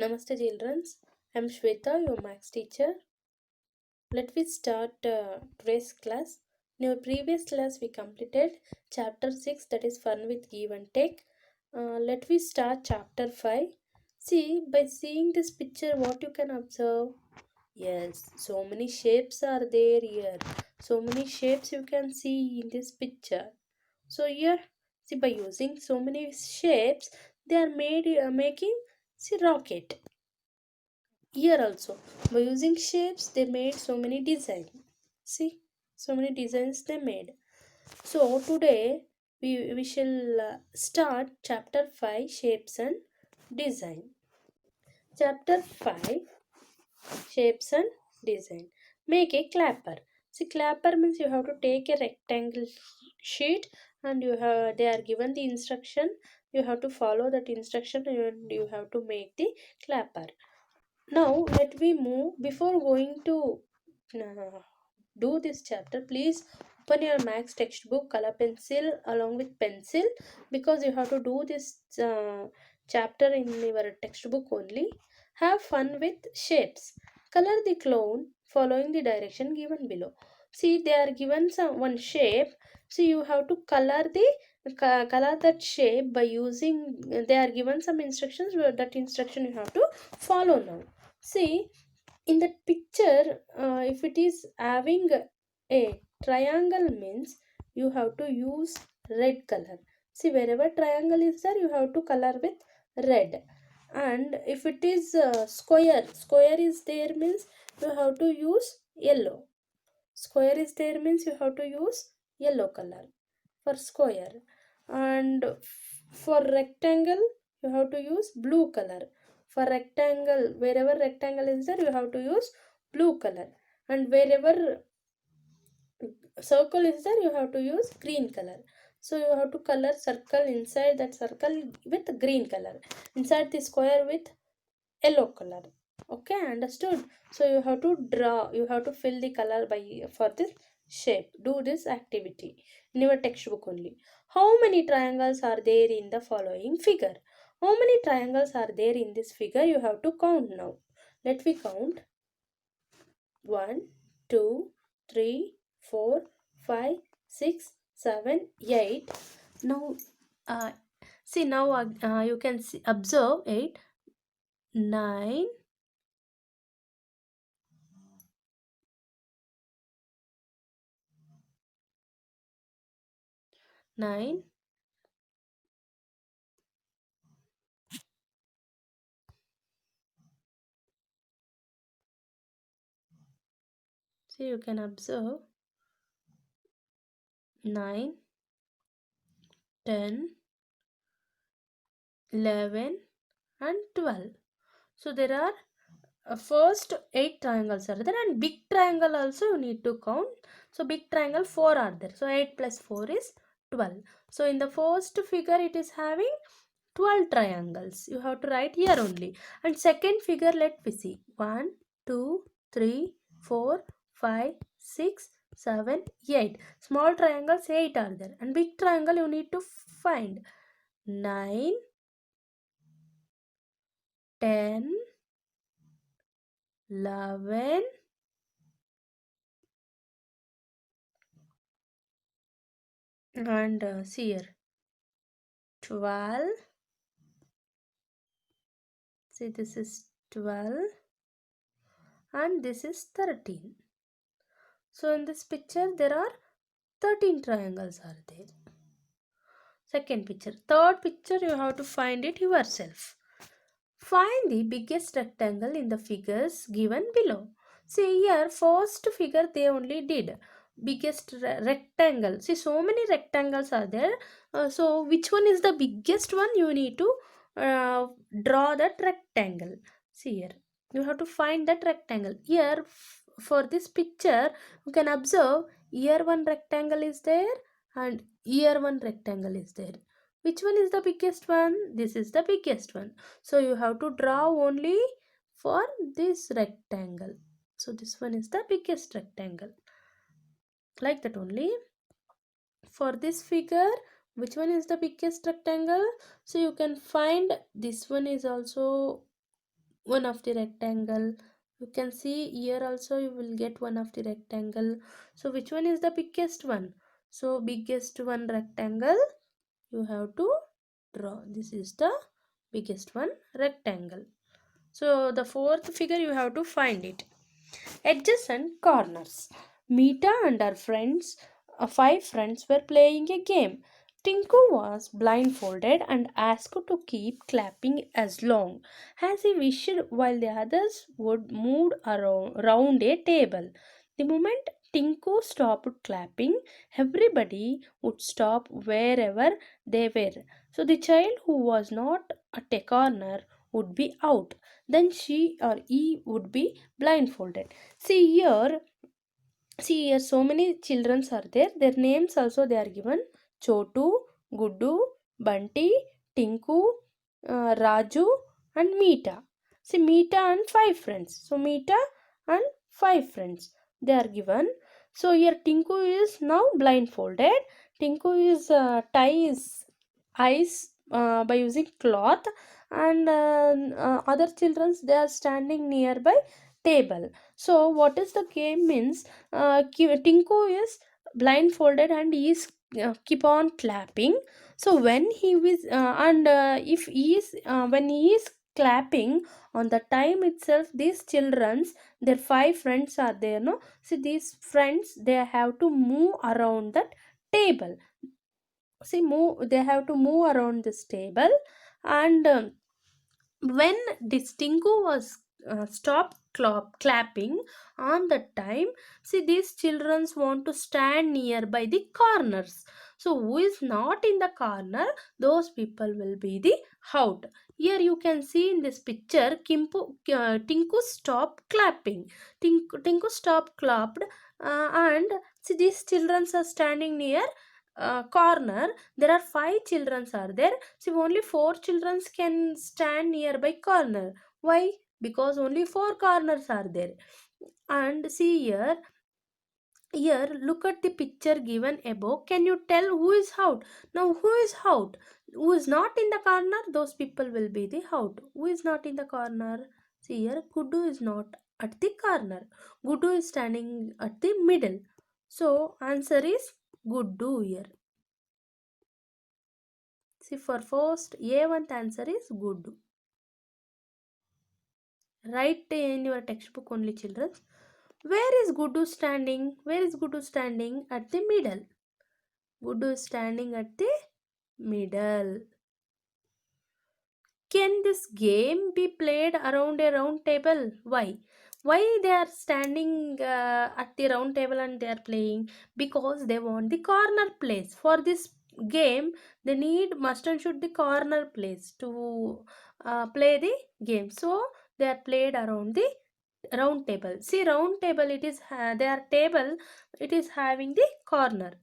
Namaste children, I am Shweta, your maths teacher. Let me start today's class. In our previous class we completed chapter 6, that is fun with give and take. Let me start chapter 5. See, by seeing this picture what you can observe? Yes, so many shapes are there here. So many shapes you can see in this picture. So here, see, by using so many shapes they are making, see, rocket. Here also, by using shapes they made so many designs. See, so many designs they made. So today we shall start chapter 5, shapes and design. Chapter 5, shapes and design. Make a clapper. See, clapper means you have to take a rectangle sheet and they are given the instruction. You have to follow that instruction and you have to make the clapper. Now let me move. Before going to do this chapter, please open your max textbook, color pencil along with pencil, because you have to do this chapter in your textbook only. Have fun with shapes. Color the clown following the direction given below. See, they are given some one shape, so you have to color color that shape by using, they are given some instructions where that instruction you have to follow now. See, in that picture, if it is having a triangle means you have to use red color. See, wherever triangle is there you have to color with red. And if it is square is there means you have to use yellow. Square is there means you have to use yellow color for square. And for rectangle you have to use blue color. For rectangle, wherever rectangle is there you have to use blue color. And wherever circle is there you have to use green color. So you have to color circle, inside that circle with green color, inside the square with yellow color. Okay, understood? So you have to draw, you have to fill the color by for this shape. Do this activity in your textbook only. How many triangles are there in the following figure? How many triangles are there in this figure? You have to count now. Let me count. 1, 2, 3, 4, 5, 6, 7, 8. Now see, now you can see, observe 8, 9, 9. So you can observe 9, 10, 11 and 12. So there are first 8 triangles are there, and big triangle also you need to count. So big triangle 4 are there. So 8 plus 4 is 12. So in the first figure it is having 12 triangles. You have to write here only. And second figure, let me see. 1, 2, 3, 4, 5, 6, 7, 8. Small triangles 8 are there. And big triangle you need to find 9, 10, 11, and see here 12. See, this is 12 and this is 13. So in this picture there are 13 triangles are there. Second picture. Third picture you have to find it yourself. Find the biggest rectangle in the figures given below. See here, first figure they only did biggest rectangle. See, so many rectangles are there. So which one is the biggest one? You need to draw that rectangle. See here, you have to find that rectangle. Here for this picture you can observe, here one rectangle is there and here one rectangle is there. Which one is the biggest one? This is the biggest one. So you have to draw only for this rectangle. So this one is the biggest rectangle. Like that only. For this figure, which one is the biggest rectangle? So you can find this one is also one of the rectangle. You can see here also you will get one of the rectangle. So which one is the biggest one? So biggest one rectangle you have to draw. This is the biggest one rectangle. So the fourth figure you have to find it. Adjacent corners. Mita and her friends, five friends, were playing a game. Tinku was blindfolded and asked to keep clapping as long as he wished while the others would move around a table. The moment Tinku stopped clapping, everybody would stop wherever they were. So the child who was not at a corner would be out. Then she or he would be blindfolded. See here so many children are there. Their names also they are given: Chotu, Guddu, Bunty, Tinku, Raju and Meeta. See, Meeta and five friends. So Meeta and five friends they are given. So here Tinku is now blindfolded. Tinku is ties eyes by using cloth, and other children they are standing nearby table. So what is the game means, Tinku is blindfolded and he is keep on clapping. So when he was and if he is when he is clapping, on the time itself these children's their five friends are there, no. See, these friends they have to move around that table. See, move they have to move around this table. And when Distingu was stopped clapping on that time, see, these children want to stand near by the corners. So who is not in the corner, those people will be the out. Here you can see in this picture, Tinku stopped clapping. Tinku stopped clapped, and see, these children are standing near corner. There are five children are there. See, only four children can stand nearby corner. Why? Because only four corners are there. And see here, look at the picture given above. Can you tell who is out? Now, who is out? Who is not in the corner? Those people will be the out. Who is not in the corner? See here, Guddu is not at the corner. Guddu is standing at the middle. So, answer is Guddu here. See, for first A1 answer is Guddu. Write in your textbook only, children. Where is Guddu standing? Where is Guddu standing? At the middle. Guddu is standing at the middle. Can this game be played around a round table? Why? Why they are standing at the round table and they are playing? Because they want the corner place. For this game, they need must and should the corner place to play the game. So they are played around the round table. See, round table it is their table. It is having the corner.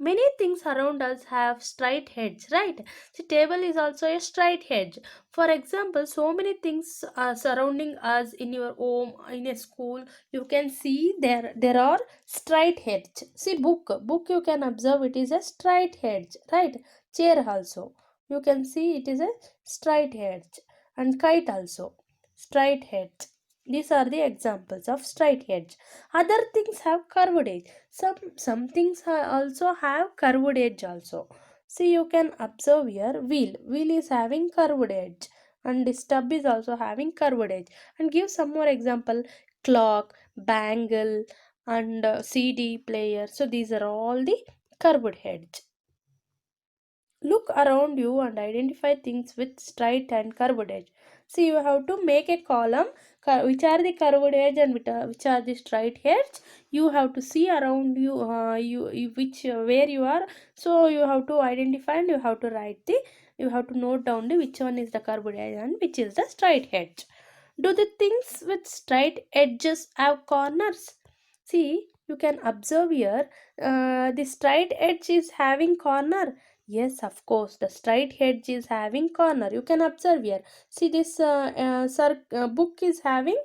Many things around us have straight edge, right? The table is also a straight edge. For example, so many things are surrounding us in your home, in a school. You can see there are straight edge. See, book you can observe it is a straight edge, right? Chair also you can see it is a straight edge, and kite also straight edge. These are the examples of straight edge. Other things have curved edge. Some things also have curved edge also. See, you can observe here, wheel is having curved edge, and the stub is also having curved edge. And give some more example: clock, bangle, and CD player. So these are all the curved edge. Look around you and identify things with straight and curved edge. See, you have to make a column, which are the curved edge and which are the straight edge. You have to see around you, which where you are. So you have to identify and you have to write the. You have to note down the which one is the curved edge and which is the straight edge. Do the things with straight edges have corners? See, you can observe here. The straight edge is having corner. Yes, of course, the straight edge is having corner. You can observe here. See, this book is having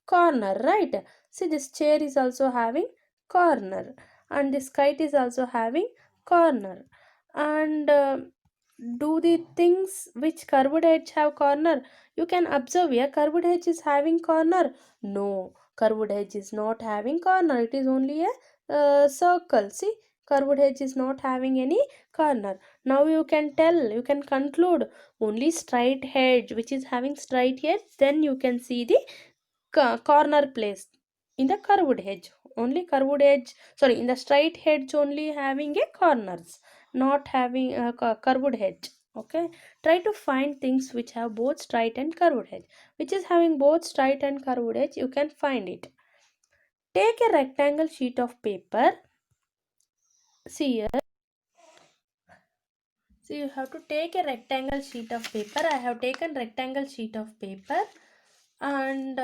corner, right? See, this chair is also having corner, and this kite is also having corner. And Do the things which curved edge have corner? You can observe here curved edge is having corner. No, curved edge is not having corner. It is only a circle. See, curved edge is not having any corner. Now you can tell, you can conclude only straight edge which is having straight edge. Then you can see the corner placed in the curved edge. Only curved edge, sorry, in the straight edge only having a corners, not having a curved edge. Okay, try to find things which have both straight and curved edge. Which is having both straight and curved edge, you can find it. Take a rectangle sheet of paper. See here, so you have to take a rectangle sheet of paper. I have taken rectangle sheet of paper and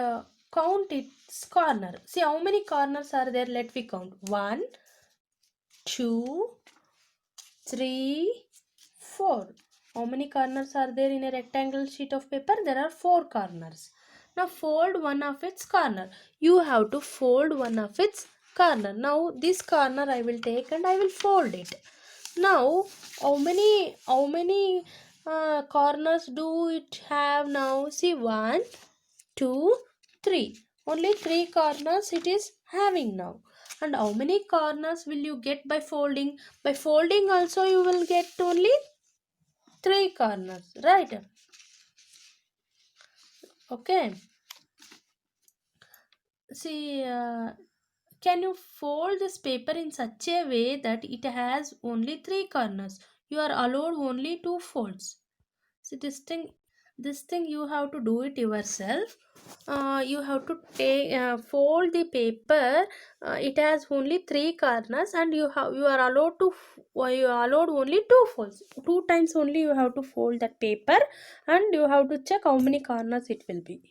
count its corner. See how many corners are there. Let me count. 1, 2, 3, 4. How many corners are there in a rectangle sheet of paper? There are 4 corners. Now fold one of its corner. You have to fold one of its corner. Now this corner I will take and I will fold it. Now how many corners do it have now? See, 1, 2, 3. Only 3 corners it is having now. And how many corners will you get by folding? By folding also you will get only 3 corners, right? Okay. See, can you fold this paper in such a way that it has only 3 corners? You are allowed only 2 folds. So this thing you have to do it yourself. You have to take fold the paper. It has only 3 corners, and you are allowed to you are allowed only 2 folds. 2 times only you have to fold that paper, and you have to check how many corners it will be.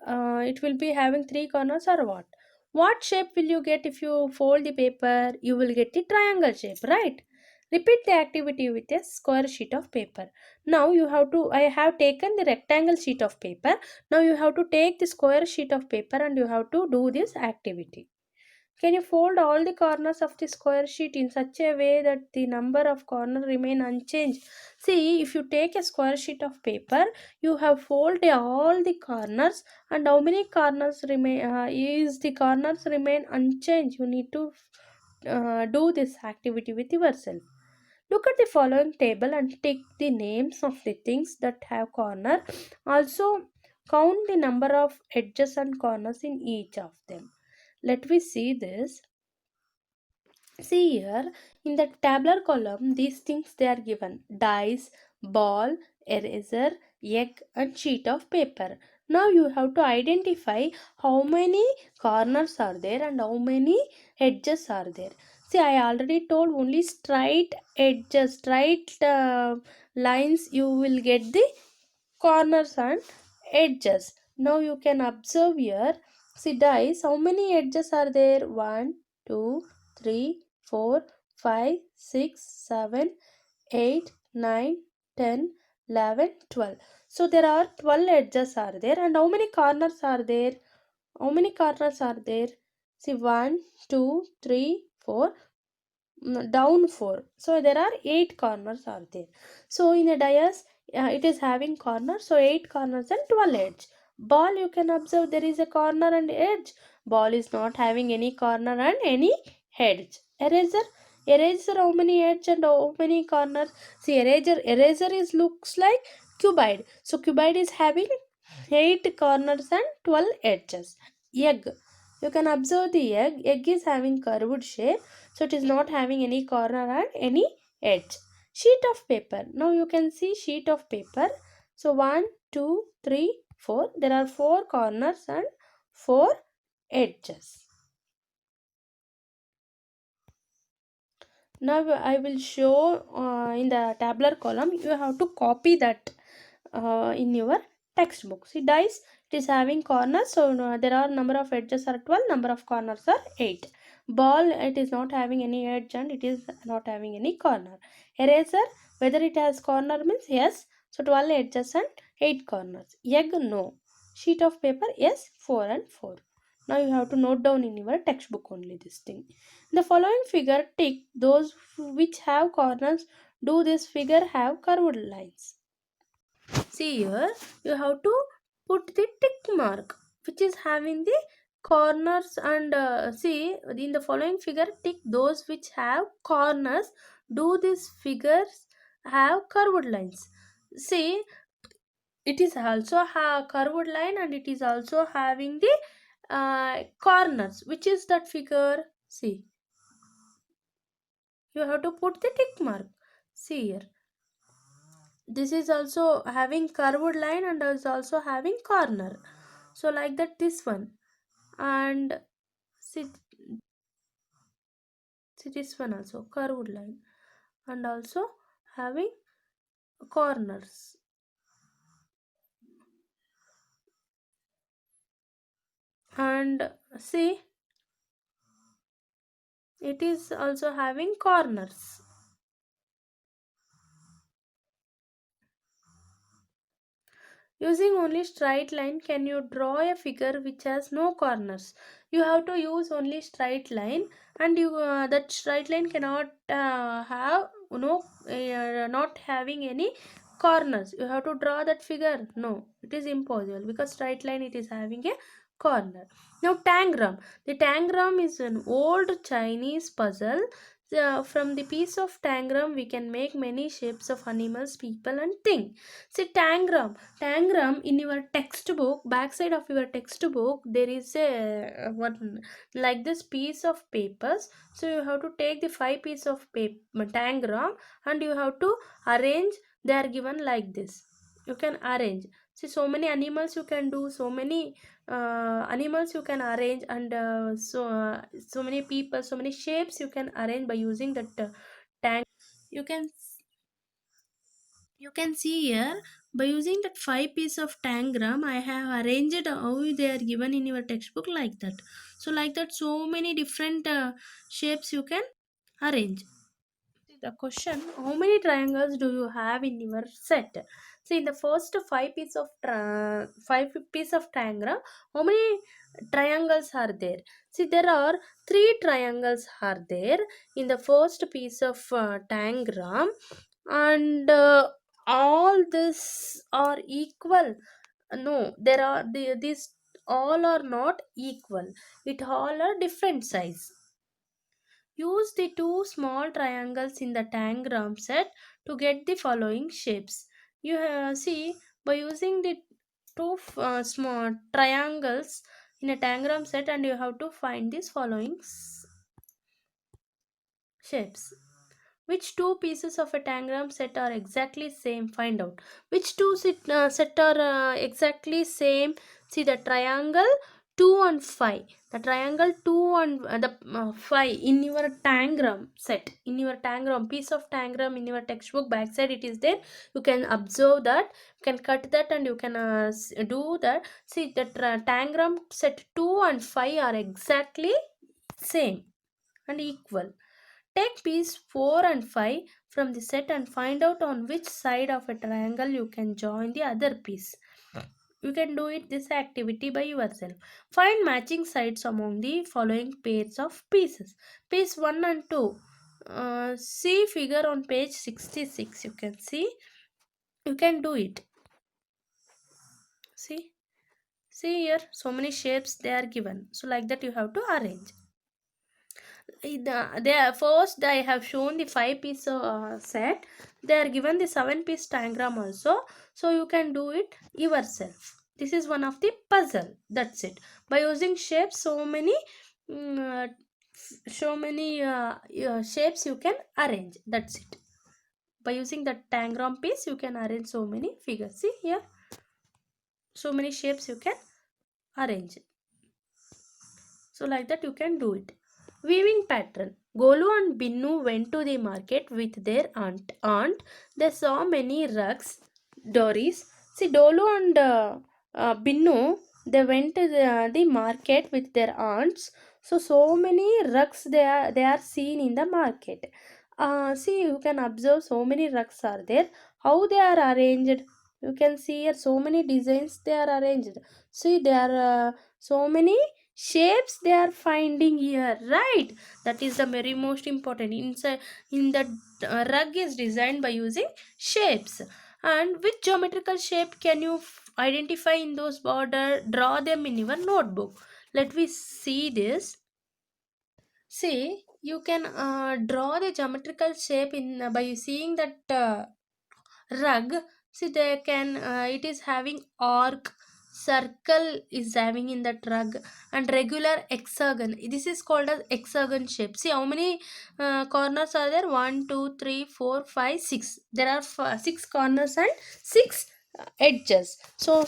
It will be having 3 corners or what? What shape will you get if you fold the paper? You will get the triangle shape, right? Repeat the activity with a square sheet of paper. Now you have to, I have taken the rectangle sheet of paper. Now you have to take the square sheet of paper and you have to do this activity. Can you fold all the corners of the square sheet in such a way that the number of corners remain unchanged? See, if you take a square sheet of paper, you have folded all the corners, and how many corners remain? Is the corners remain unchanged? You need to do this activity with yourself. Look at the following table and tick the names of the things that have corner. Also, count the number of edges and corners in each of them. Let me see this. See here, in the tabular column, these things they are given: dice, ball, eraser, egg, and sheet of paper. Now you have to identify how many corners are there and how many edges are there. See, I already told only straight edges, straight lines you will get the corners and edges. Now you can observe here. See, dice, how many edges are there? 1, 2, 3, 4, 5, 6, 7, 8, 9, 10, 11, 12. So there are 12 edges are there. And how many corners are there? How many corners are there? See, 1, 2, 3, 4, down 4. So there are 8 corners are there. So in a dice, it is having corners, so 8 corners and 12 edge. Ball, you can observe there is a corner and edge. Ball is not having any corner and any edge. Eraser, eraser, how many edge and how many corners? See, eraser is looks like cuboid. So cuboid is having 8 corners and 12 edges. Egg, you can observe the egg. Egg is having curved shape, so it is not having any corner and any edge. Sheet of paper, now you can see sheet of paper. So 1, 2, 3, 4. There are 4 corners and 4 edges. Now I will show in the tabular column. You have to copy that in your textbook. See, dice, it is having corners, so there are number of edges are 12, number of corners are 8. Ball, it is not having any edge and it is not having any corner. Eraser, whether it has corner means yes, so 12 edges and 8 corners. Egg, no. Sheet of paper, yes, 4 and 4. Now you have to note down in your textbook only this thing. In the following figure, tick those which have corners Do this figure have curved lines? See here, you have to put the tick mark which is having the corners, and see in the following figure, tick those which have corners. Do these figures have curved lines? See, it is also a curved line and it is also having the corners. Which is that figure? See, you have to put the tick mark. See here, this is also having curved line and is also having corner. So like that, this one, and see, see this one also curved line and also having corners. And see, it is also having corners. Using only straight line, can you draw a figure which has no corners? You have to use only straight line, and you that straight line cannot have no not having any corners. You have to draw that figure. No, it is impossible because straight line it is having a corner. Now Tangram. The Tangram is an old Chinese puzzle. From the piece of Tangram, we can make many shapes of animals, people, and things. See Tangram. Tangram in your textbook, backside of your textbook, there is a one like this piece of papers. So you have to take the five piece of paper Tangram, and you have to arrange. They are given like this. You can arrange. See, so many animals you can do. So many animals you can arrange, and so many people, so many shapes you can arrange by using that tank. You can you can see here, by using that five piece of tangram, I have arranged how they are given in your textbook like that. So like that, so many different shapes you can arrange. The question: how many triangles do you have in your set? See, in the first five piece of triangle, how many triangles are there? See, there are three triangles are there in the first piece of tangram, and all this are equal. No, there are these all are not equal. It all are different size. Use the two small triangles in the tangram set to get the following shapes. You see, by using the two small triangles in a tangram set, and you have to find these following shapes. Which two pieces of a tangram set are exactly same? Find out. Which two set are exactly same? See the triangle 2 and 5. The triangle 2 and the 5 in your tangram set. In your tangram, piece of tangram in your textbook backside it is there. You can observe that. You can cut that and you can do that. See the tangram set 2 and 5 are exactly same and equal. Take piece 4 and 5 from the set and find out on which side of a triangle you can join the other piece. You can do it this activity by yourself. Find matching sides among the following pairs of pieces. Piece 1 and 2. See figure on page 66. You can see. You can do it. See. See here. So many shapes they are given. So like that you have to arrange. First I have shown the five piece set. They are given the seven piece diagram also, so you can do it yourself. This is one of the puzzle. That's it. By using shapes, mm, uh, so many shapes you can arrange. That's it. By using the tangram piece you can arrange so many figures. See here, so many shapes you can arrange. So like that you can do it. Weaving pattern. Golu and Binnu went to the market with their aunt. They saw many rugs, dories. See, Dolu and Binnu, they went to the market with their aunts. So many rugs they are seen in the market. See, you can observe so many rugs are there. How they are arranged? You can see here so many designs they are arranged. See, there are so many shapes they are finding here, right? That is the very most important. Inside in the rug is designed by using shapes. And which geometrical shape can you identify in those border? Draw them in your notebook. Let me see this. See, you can draw the geometrical shape in by seeing that rug. See, they can it is having arc, circle is having in that rug, and regular hexagon. This is called as hexagon shape. See how many corners are there? One, two, three, four, five, six. There are six corners and six edges. So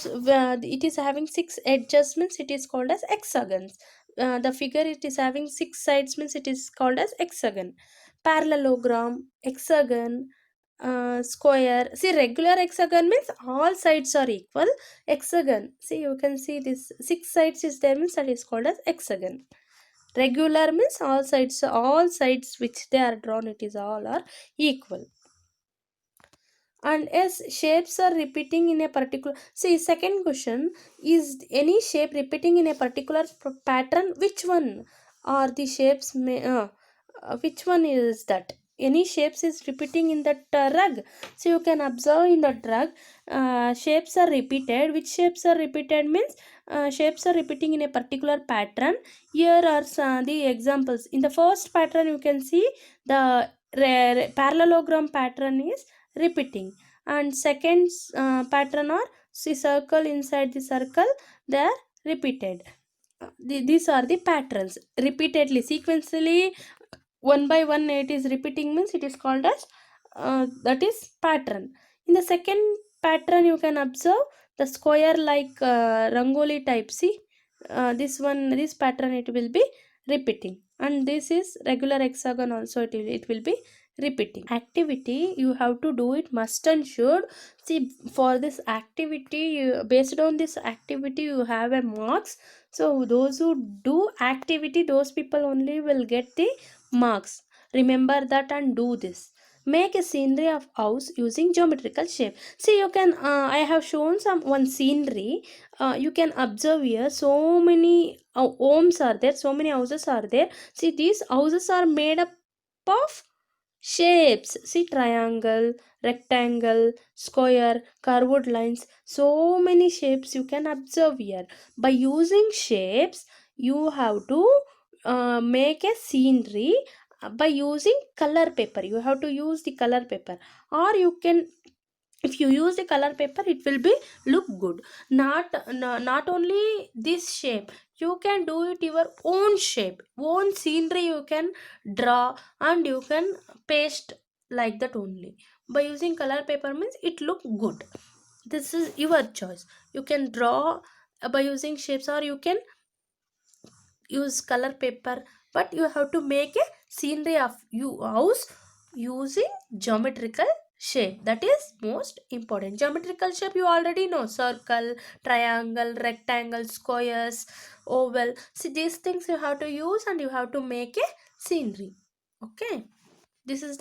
it is having six edges means it is called as hexagons. The figure it is having six sides means it is called as hexagon. Parallelogram, hexagon, square. See, regular hexagon means all sides are equal. Hexagon, see, you can see this six sides is there means that is called as hexagon. Regular means all sides which they are drawn, it is all are equal. And as shapes are repeating in a particular, see, second question, is any shape repeating in a particular pattern? Which one are the shapes which one is that? Any shapes is repeating in that rug. So you can observe in that rug, shapes are repeated. Which shapes are repeated means shapes are repeating in a particular pattern. Here are the examples. In the first pattern you can see the parallelogram pattern is repeating, and second pattern or see circle, inside the circle they are repeated. These are the patterns repeatedly sequentially, one by one it is repeating means it is called as that is pattern. In the second pattern you can observe the square like rangoli type. See, this pattern it will be repeating, and this is regular hexagon also, it will be repeating. Activity you have to do it must and should. See, for this activity based on this activity you have a marks. So those who do activity, those people only will get the marks. Remember that and do this. Make a scenery of house using geometrical shape. See, you can I have shown some one scenery. You can observe here so many homes are there, so many houses are there. See, these houses are made up of shapes. See, triangle, rectangle, square, curved lines, so many shapes you can observe here. By using shapes you have to make a scenery. By using color paper, you have to use the color paper, or you can, if you use the color paper it will be look good. Not only this shape, you can do it your own shape, own scenery you can draw, and you can paste like that only. By using color paper means it look good. This is your choice. You can draw by using shapes, or you can use color paper, but you have to make a scenery of you house using geometrical shape. That is most important. Geometrical shape you already know: circle, triangle, rectangle, squares, oval. See, these things you have to use and you have to make a scenery. Okay, this is